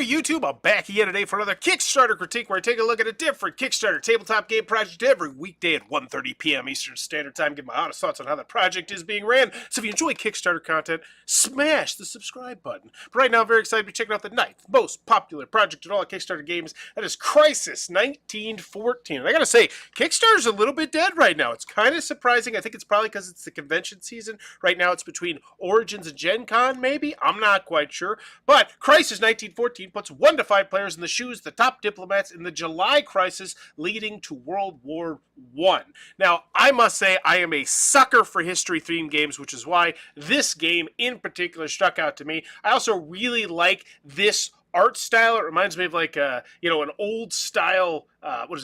there, YouTube? I'm back again today for another Kickstarter critique where I take a look at a different Kickstarter tabletop game project every weekday at 1:30 p.m. Eastern Standard Time. Give my honest thoughts on how the project is being ran. So if you enjoy Kickstarter content, smash the subscribe button. But right now, I'm very excited to be checking out the ninth most popular project in all Kickstarter games. That is Crisis 1914. And I gotta say, Kickstarter's a little bit dead right now. It's kind of surprising. I think it's probably because it's the convention season. Right now, it's between Origins and Gen Con, maybe? I'm not quite sure. But Crisis 1914 puts 1 to 5 players in the shoes of the top diplomats in the July crisis leading to World War I. Now, I must say I am a sucker for history-themed games, which is why this game in particular stuck out to me. I also really like this art style. It reminds me of like an old style,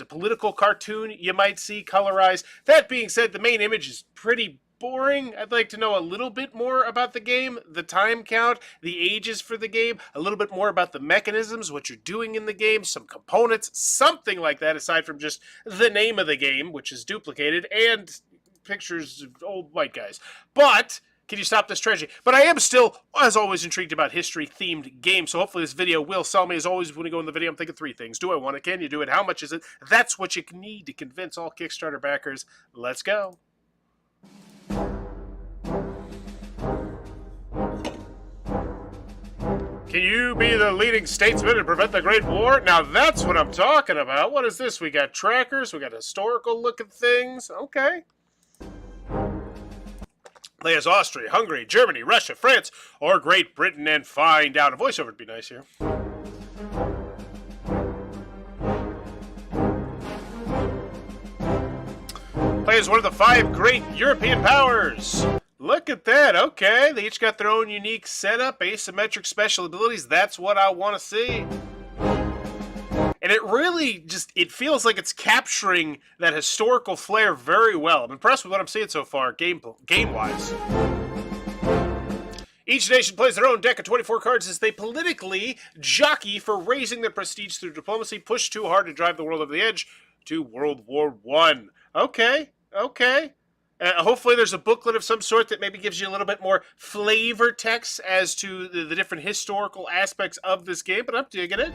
political cartoon you might see colorized. That being said, the main image is pretty boring. I'd like to know a little bit more about the game, the time count, the ages for the game, a little bit more about the mechanisms, what you're doing in the game, some components, something like that aside from just the name of the game, which is duplicated, and pictures of old white guys. But can you stop this tragedy? But I am still, as always, intrigued about history-themed games, so hopefully this video will sell me. As always, when you go in the video, I'm thinking 3 things. Do I want it? Can you do it? How much is it? That's what you need to convince all Kickstarter backers. Let's go. Can you be the leading statesman and prevent the Great War? Now that's what I'm talking about. What is this? We got trackers. We got historical looking things. Okay. Play as Austria, Hungary, Germany, Russia, France, or Great Britain and find out. A voiceover would be nice here. Play as one of the 5 great European powers. Look at that. Okay, they each got their own unique setup, asymmetric special abilities. That's what I want to see. And it really it feels like it's capturing that historical flair very well. I'm impressed with what I'm seeing so far, game-wise. Each nation plays their own deck of 24 cards as they politically jockey for raising their prestige through diplomacy, push too hard to drive the world over the edge to World War I. Okay, okay. Hopefully there's a booklet of some sort that maybe gives you a little bit more flavor text as to the different historical aspects of this game, but I'm digging it.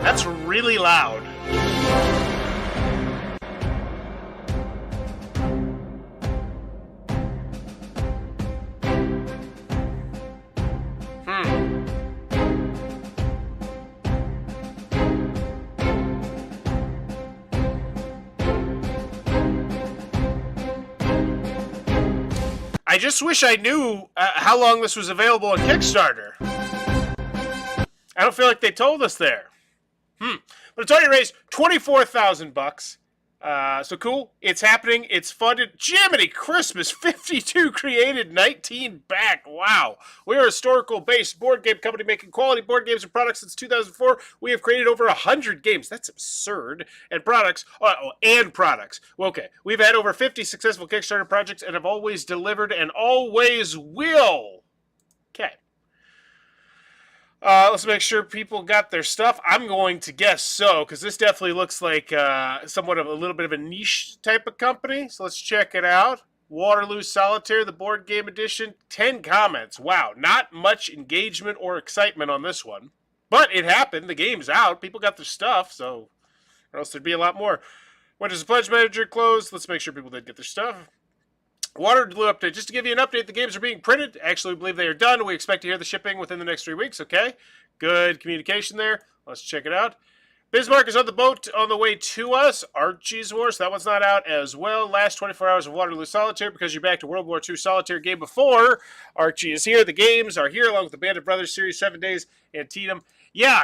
That's really loud. I just wish I knew how long this was available on Kickstarter. I don't feel like they told us there. But it's already raised $24,000. So cool. It's happening. It's funded. Jiminy Christmas. 52 created, 19 backed. Wow. We are a historical-based board game company making quality board games and products since 2004. We have created over 100 games. That's absurd. And products. Products. Well, okay. We've had over 50 successful Kickstarter projects and have always delivered and always will. Okay. Let's make sure people got their stuff. I'm going to guess so, because this definitely looks like somewhat of a little bit of a niche type of company. So let's check it out. Waterloo Solitaire, the board game edition. 10 comments. Wow, not much engagement or excitement on this one. But it happened. The game's out. People got their stuff, so or else there'd be a lot more. When does the Pledge Manager close? Let's make sure people did get their stuff. Waterloo update. Just to give you an update, the games are being printed. Actually, we believe they are done. We expect to hear the shipping within the next 3 weeks. Okay. Good communication there. Let's check it out. Bismarck is on the boat on the way to us. Archie's War. So that one's not out as well. Last 24 hours of Waterloo Solitaire because you're back to World War II Solitaire game before. Archie is here. The games are here along with the Band of Brothers series, 7 Days, Antietam. Yeah,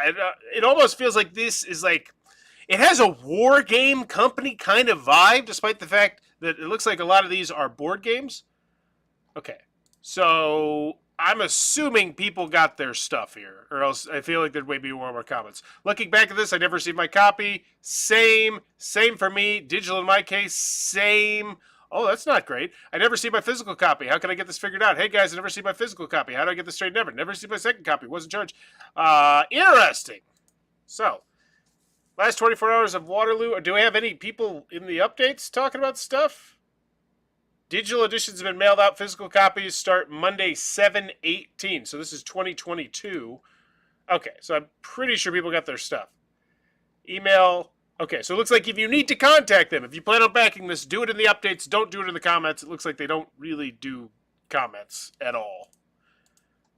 it almost feels like this is like, it has a war game company kind of vibe, despite the fact that it looks like a lot of these are board games. Okay, so I'm assuming people got their stuff here, or else I feel like there may be more comments. Looking back at this, I never received my copy. Same for me. Digital in my case, same. Oh, that's not great. I never received my physical copy. How can I get this figured out? Hey guys, I never received my physical copy. How do I get this straight? Never received my second copy. Wasn't charged. Interesting. So, Last 24 hours of Waterloo. Do we have any people in the updates talking about stuff? Digital editions have been mailed out. Physical copies start Monday, 7/18. So this is 2022. Okay, so I'm pretty sure people got their stuff. Email. Okay, so it looks like if you need to contact them, if you plan on backing this, do it in the updates. Don't do it in the comments. It looks like they don't really do comments at all.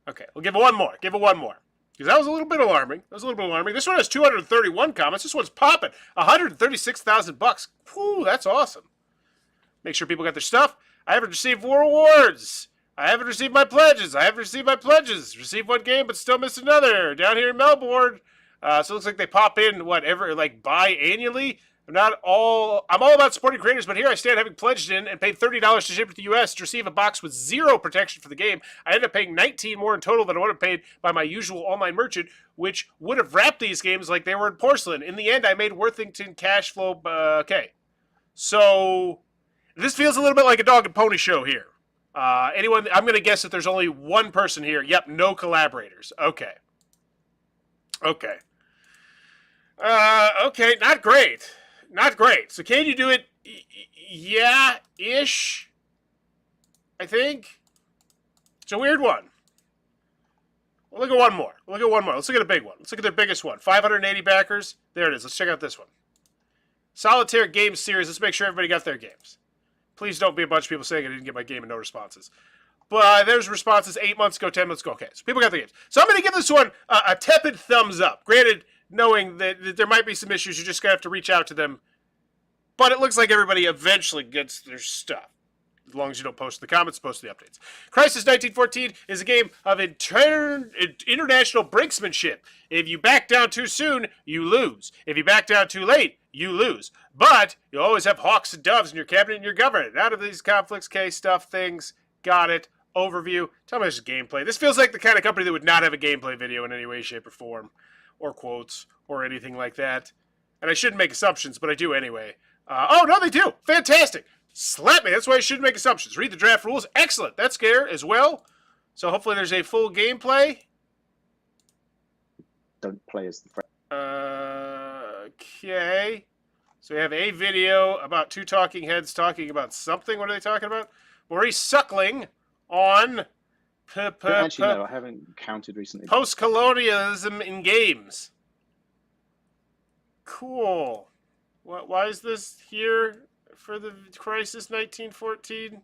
Okay, we'll give it one more. Give it one more. Because that was a little bit alarming. This one has 231 comments. This one's popping. 136,000 bucks. Whew, that's awesome. Make sure people got their stuff. I haven't received 4 awards. I haven't received my pledges. Received one game, but still missed another. Down here in Melbourne. So it looks like they pop in, biannually? I'm all about supporting creators, but here I stand having pledged in and paid $30 to ship to the US to receive a box with 0 protection for the game. I ended up paying $19 more in total than I would have paid by my usual online merchant, which would have wrapped these games like they were in porcelain. In the end, I made Worthington cash flow. Okay. So this feels a little bit like a dog and pony show here. I'm going to guess that there's only one person here. Yep, no collaborators. Okay. Okay, not great. Not great. So can you do it? Yeah-ish. I think. It's a weird one. We'll look at one more. Let's look at a big one. Let's look at their biggest one. 580 backers. There it is. Let's check out this one. Solitaire Games Series. Let's make sure everybody got their games. Please don't be a bunch of people saying I didn't get my game and no responses. But there's responses 8 months ago, 10 months ago. Okay, so people got their games. So I'm going to give this one a tepid thumbs up. Granted, knowing that there might be some issues, you're just going to have to reach out to them. But it looks like everybody eventually gets their stuff. As long as you don't post the comments, post the updates. Crisis 1914 is a game of international brinksmanship. If you back down too soon, you lose. If you back down too late, you lose. But you always have hawks and doves in your cabinet and your government. Out of these conflicts, case stuff, things. Got it. Overview. Tell me this is gameplay. This feels like the kind of company that would not have a gameplay video in any way, shape, or form. Or quotes. Or anything like that. And I shouldn't make assumptions, but I do anyway. Oh, no, they do. Fantastic. Slap me. That's why I shouldn't make assumptions. Read the draft rules. Excellent. That's there as well. So hopefully there's a full gameplay. Don't play as the friend. Okay. So we have a video about 2 talking heads talking about something. What are they talking about? Maurice Suckling on Actually, no, I haven't counted recently. Post-colonialism in games. Cool. Why is this here for the Crisis 1914?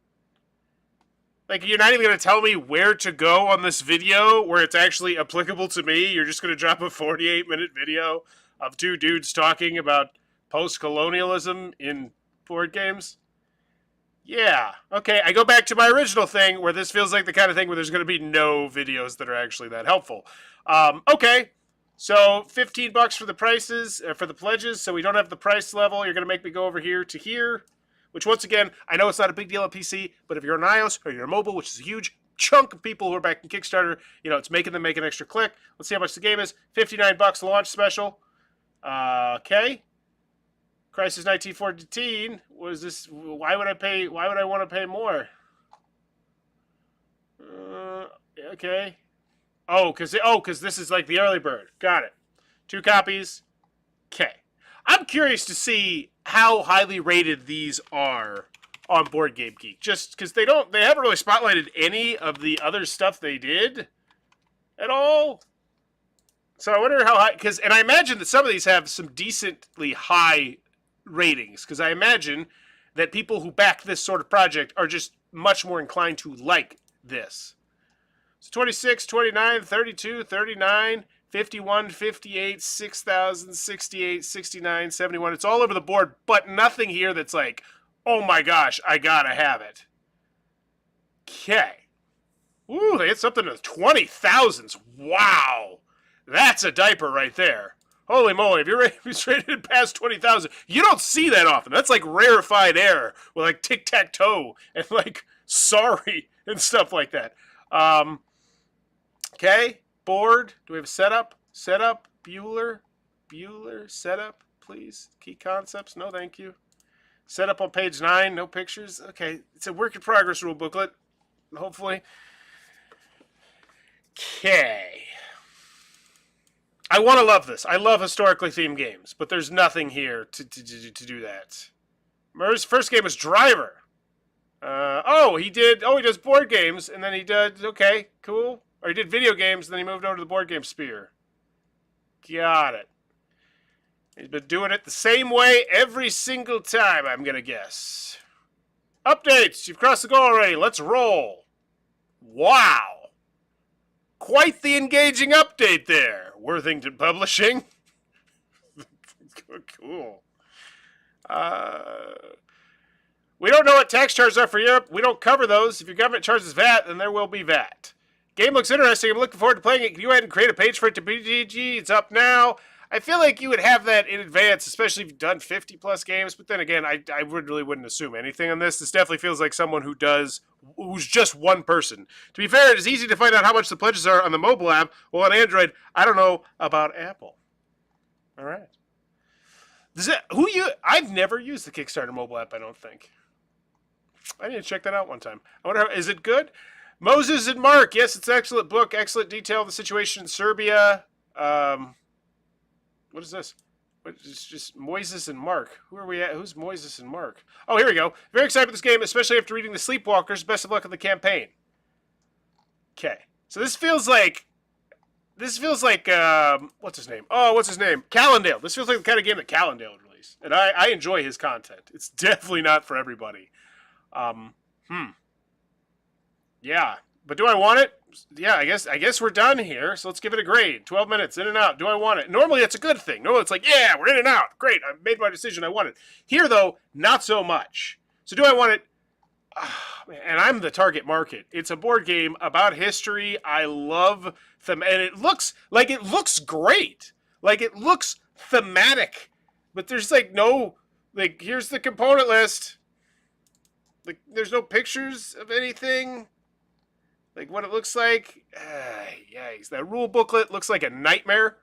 Like, you're not even going to tell me where to go on this video where it's actually applicable to me? You're just going to drop a 48-minute video of 2 dudes talking about post-colonialism in board games? Yeah. Okay, I go back to my original thing where this feels like the kind of thing where there's going to be no videos that are actually that helpful. Okay. So $15 for the prices, for the pledges, so we don't have the price level. You're going to make me go over here to here, which once again, I know it's not a big deal on PC, but if you're on iOS or you're on mobile, which is a huge chunk of people who are back in Kickstarter, it's making them make an extra click. Let's see how much the game is. $59 launch special. Okay. Crisis 1914. Was this? Why would I want to pay more? Okay. Oh, because this is like the early bird. Got it. 2 copies. Okay. I'm curious to see how highly rated these are on Board Game Geek. Just because they haven't really spotlighted any of the other stuff they did at all. So I wonder how high, and I imagine that some of these have some decently high ratings, because I imagine that people who back this sort of project are just much more inclined to like this. So 26, 29, 32, 39, 51, 58, 6,000, 68, 69, 71. It's all over the board, but nothing here that's like, oh my gosh, I gotta have it. Okay. Ooh, they hit something in the 20,000s. Wow. That's a diaper right there. Holy moly, if you're rated past 20,000, you don't see that often. That's like rarefied air with like tic-tac-toe and like sorry and stuff like that. Okay, board. Do we have a setup? Setup, Bueller, setup, please. Key concepts, no thank you. Setup on page 9, no pictures. Okay, it's a work in progress rule booklet, hopefully. Okay. I want to love this. I love historically themed games, but there's nothing here to do that. Murr's first game was Driver. He does board games, and then he did, okay, cool. Or he did video games, and then he moved over to the board game sphere. Got it. He's been doing it the same way every single time, I'm going to guess. Updates! You've crossed the goal already. Let's roll. Wow. Quite the engaging update there. Worthington Publishing. Cool. We don't know what tax charges are for Europe. We don't cover those. If your government charges VAT, then there will be VAT. Game looks interesting. I'm looking forward to playing it. Can you go ahead and create a page for it to BGG? It's up now. I feel like you would have that in advance, especially if you've done 50 plus games. But then again, I really wouldn't assume anything on this. This definitely feels like someone who's just one person. To be fair, it is easy to find out how much the pledges are on the mobile app. Well, on Android, I don't know about Apple. All right. I've never used the Kickstarter mobile app, I don't think. I need to check that out one time. I wonder, is it good? Moses and Mark. Yes, it's an excellent book. Excellent detail of the situation in Serbia. What is this? It's just Moises and Mark. Who are we at? Who's Moises and Mark? Oh, here we go. Very excited for this game, especially after reading The Sleepwalkers. Best of luck on the campaign. Okay. So this feels like... what's his name? Oh, what's his name? Callendale. This feels like the kind of game that Callendale would release. And I enjoy his content. It's definitely not for everybody. Yeah. But do I want it? Yeah, I guess we're done here. So let's give it a grade. 12 minutes, in and out. Do I want it? Normally it's a good thing. Normally it's like, yeah, we're in and out. Great, I made my decision. I want it. Here, though, not so much. So do I want it? And I'm the target market. It's a board game about history. I love them. And it looks great. Like, it looks thematic. But there's, no... here's the component list. There's no pictures of anything. What it looks like. Yikes. That rule booklet looks like a nightmare.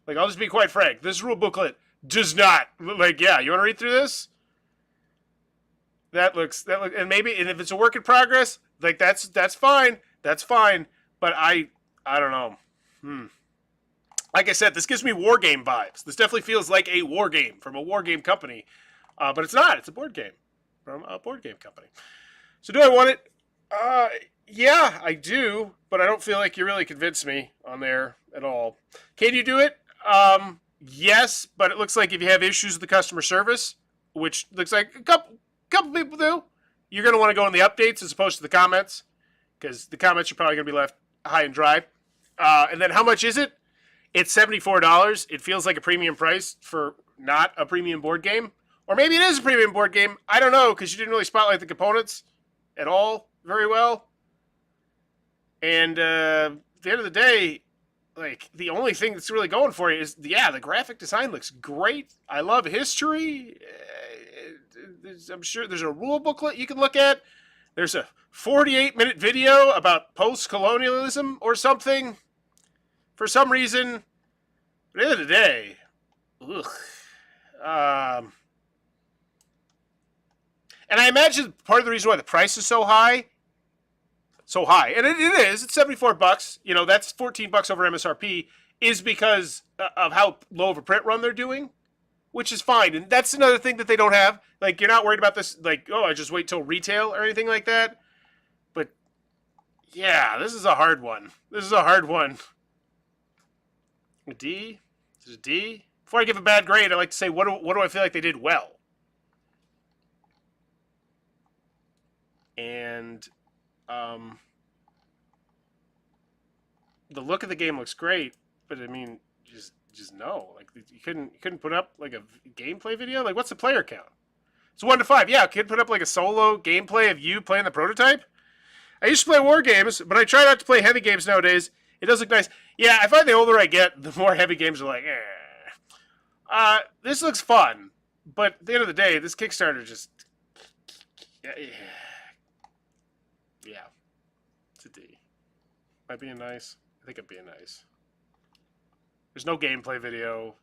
I'll just be quite frank. This rule booklet does not. You want to read through this? That looks, and if it's a work in progress, that's fine. That's fine. But I don't know. Like I said, this gives me war game vibes. This definitely feels like a war game from a war game company. But it's not. It's a board game from a board game company. So do I want it? Yeah, I do, but I don't feel like you really convinced me on there at all. Can you do it? Yes, but it looks like if you have issues with the customer service, which looks like a couple people do, you're going to want to go in the updates as opposed to the comments, because the comments are probably going to be left high and dry. And then how much is it? It's $74. It feels like a premium price for not a premium board game. Or maybe it is a premium board game. I don't know, because you didn't really spotlight the components at all very well. And at the end of the day, the only thing that's really going for you is, the graphic design looks great. I love history. I'm sure there's a rule booklet you can look at. There's a 48-minute video about post-colonialism or something. For some reason, but at the end of the day, and I imagine part of the reason why the price is so high, and it is, it's $74, that's $14 over MSRP, is because of how low of a print run they're doing, which is fine. And that's another thing that they don't have. You're not worried about this, I just wait till retail or anything like that. But, yeah, this is a hard one. A D? Is it a D? Before I give a bad grade, I like to say, what do I feel like they did well? And the look of the game looks great, but just no. You couldn't put up a gameplay video. What's the player count? It's 1 to 5. Yeah, could put up a solo gameplay of you playing the prototype. I used to play war games, but I try not to play heavy games nowadays. It does look nice. Yeah, I find the older I get, the more heavy games are this looks fun, but at the end of the day, this Kickstarter just... Yeah. It's a D. Am I being nice? I think I'm being nice. There's no gameplay video.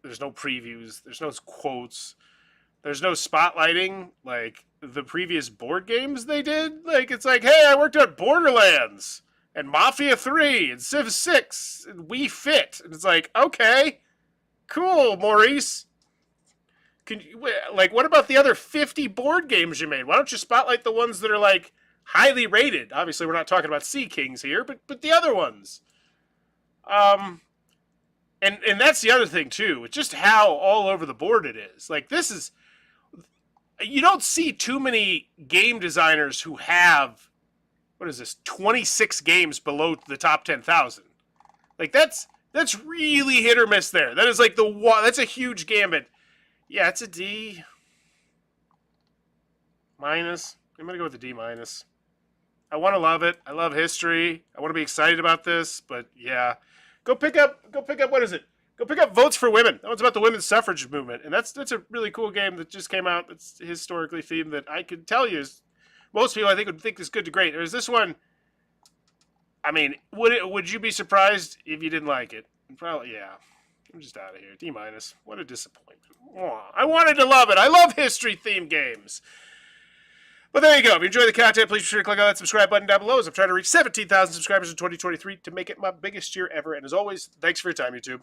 There's no previews. There's no quotes. There's no spotlighting like the previous board games they did. It's hey, I worked on Borderlands. and Mafia 3 and Civ 6 and Wii Fit. And it's like, okay, cool, Maurice. What about the other 50 board games you made? Why don't you spotlight the ones that are like highly rated? Obviously, we're not talking about Sea Kings here, but the other ones. And that's the other thing too. It's just how all over the board it is. Like this is, you don't see too many game designers who have, 26 games below the top 10,000. Like that's really hit or miss there. That is like that's a huge gambit. Yeah, it's a D minus. I'm gonna go with a D minus. I want to love it. I love history. I want to be excited about this, but yeah, go pick up. What is it? Go pick up Votes for Women. That one's about the women's suffrage movement, and that's a really cool game that just came out. It's historically themed that I could tell you is most people I think would think is good to great. There's this one. I mean, would you be surprised if you didn't like it? Probably, yeah. I'm just out of here. D minus. What a disappointment. Aw, I wanted to love it. I love history-themed games. But there you go. If you enjoy the content, please be sure to click on that subscribe button down below as I'm trying to reach 17,000 subscribers in 2023 to make it my biggest year ever. And as always, thanks for your time, YouTube.